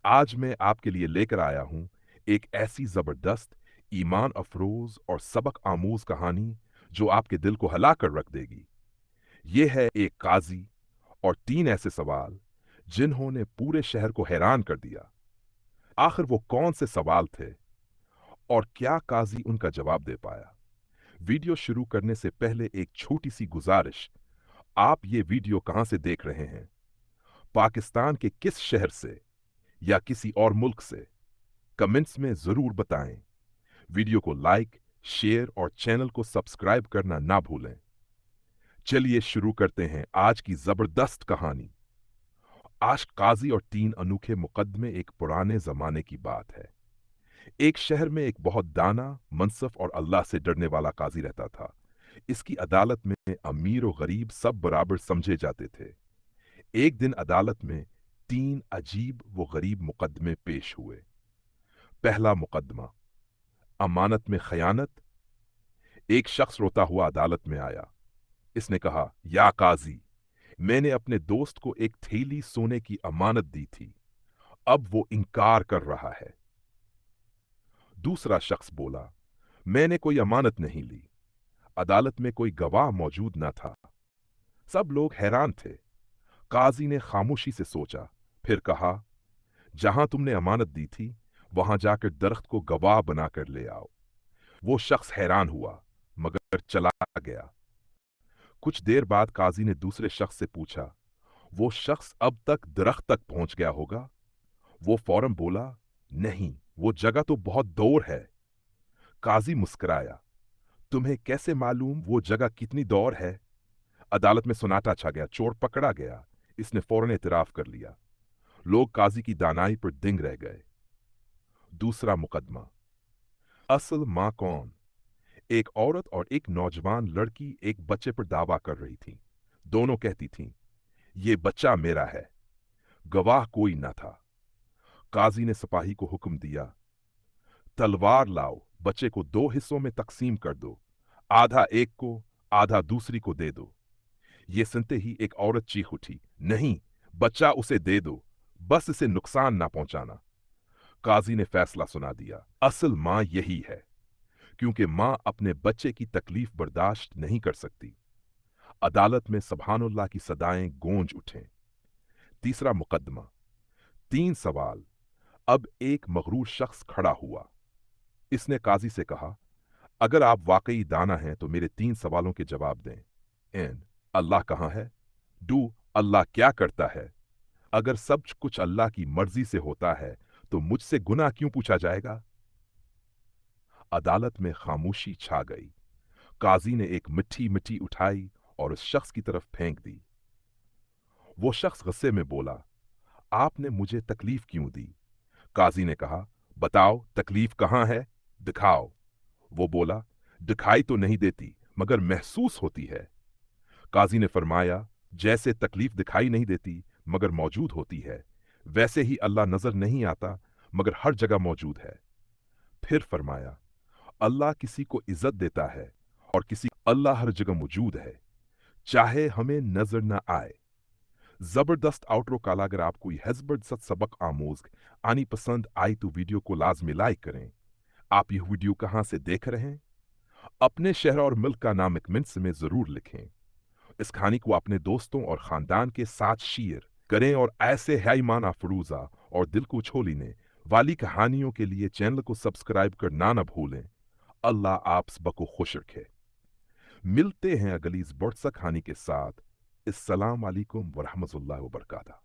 आज मैं आपके लिए लेकर आया हूं एक ऐसी जबरदस्त, ईमान अफरोज और सबक आमूज कहानी जो आपके दिल को हिला कर रख देगी। ये है एक काजी और तीन ऐसे सवाल जिन्होंने पूरे शहर को हैरान कर दिया। आखिर वो कौन से सवाल थे और क्या काजी उनका जवाब दे पाया? वीडियो शुरू करने से पहले एक छोटी सी गुजारिश। आप ये वीडियो कहां से देख रहे हैं? पाकिस्तान के किस शहर से या किसी और मुल्क से? कमेंट्स में जरूर बताएं। वीडियो को लाइक, शेयर और चैनल को सब्सक्राइब करना ना भूलें। चलिए शुरू करते हैं आज की जबरदस्त कहानी। आज काजी और तीन अनोखे मुकदमे एक पुराने जमाने की बात है। एक शहर में एक बहुत दाना, मनसफ और अल्लाह से डरने वाला काजी रहता था। इसकी अदालत में अमीर और गरीब सब बराबर समझे जाते थे। एक दिन अदालत में तीन अजीब व गरीब मुकदमे पेश हुए। पहला मुकदमा, अमानत में खयानत। एक शख्स रोता हुआ अदालत में आया। इसने कहा, या काजी, मैंने अपने दोस्त को एक थैली सोने की अमानत दी थी, अब वो इनकार कर रहा है। दूसरा शख्स बोला, मैंने कोई अमानत नहीं ली। अदालत में कोई गवाह मौजूद न था। सब लोग हैरान थे। काजी ने खामोशी से सोचा, फिर कहा, जहां तुमने अमानत दी थी वहां जाकर दरख्त को गवाह बनाकर ले आओ। वो शख्स हैरान हुआ मगर चला गया। कुछ देर बाद काजी ने दूसरे शख्स से पूछा, वो शख्स अब तक दरख्त तक पहुंच गया होगा? वो फौरन बोला, नहीं, वो जगह तो बहुत दूर है। काजी मुस्कुराया, तुम्हें कैसे मालूम वो जगह कितनी दूर है? अदालत में सन्नाटा छा गया। चोर पकड़ा गया। इसने फौरन एतराफ कर लिया। लोग काजी की दानाई पर दिंग रह गए। दूसरा मुकदमा, असल मां कौन। एक औरत और एक नौजवान लड़की एक बच्चे पर दावा कर रही थी। दोनों कहती थीं, ये बच्चा मेरा है। गवाह कोई न था। काजी ने सिपाही को हुक्म दिया, तलवार लाओ, बच्चे को दो हिस्सों में तकसीम कर दो, आधा एक को, आधा दूसरी को दे दो। ये सुनते ही एक औरत चीख उठी, नहीं, बच्चा उसे दे दो, बस इसे नुकसान ना पहुंचाना। काजी ने फैसला सुना दिया, असल मां यही है, क्योंकि मां अपने बच्चे की तकलीफ बर्दाश्त नहीं कर सकती। अदालत में सुभानुल्लाह की सदाएं गूंज उठें। तीसरा मुकदमा, तीन सवाल। अब एक मगरूर शख्स खड़ा हुआ। इसने काजी से कहा, अगर आप वाकई दाना हैं तो मेरे तीन सवालों के जवाब दें। एन, अल्लाह कहाँ है? डू, अल्लाह क्या करता है? अगर सब कुछ अल्लाह की मर्जी से होता है तो मुझसे गुनाह क्यों पूछा जाएगा? अदालत में खामोशी छा गई। काजी ने एक मिट्टी मिट्टी उठाई और उस शख्स की तरफ फेंक दी। वो शख्स गुस्से में बोला, आपने मुझे तकलीफ क्यों दी? काजी ने कहा, बताओ तकलीफ कहाँ है, दिखाओ। वो बोला, दिखाई तो नहीं देती मगर महसूस होती है। काजी ने फरमाया, जैसे तकलीफ दिखाई नहीं देती मगर मौजूद होती है, वैसे ही अल्लाह नजर नहीं आता मगर हर जगह मौजूद है। फिर फरमाया, अल्लाह किसी को इज्जत देता है और किसी, अल्लाह हर जगह मौजूद है, चाहे हमें नजर न आए। जबरदस्त आउटरो काला। अगर आपको यह जबरदस्त सबक आमोज आनी पसंद आई तो वीडियो को लाजमी लाइक करें। आप यह वीडियो कहां से देख रहे हैं? अपने शहर और मुल्क का नाम कमेंट्स में जरूर लिखें। इस कहानी को अपने दोस्तों और खानदान के साथ शेयर करें और ऐसे हैमान अफरूजा और दिल को छू लेने वाली कहानियों के लिए चैनल को सब्सक्राइब करना न भूलें। अल्लाह आप सबको खुश रखे। मिलते हैं अगली इस बरसा कहानी के साथ। अस्सलाम वालेकुम वरहमतुल्लाहि वबरकातुहू।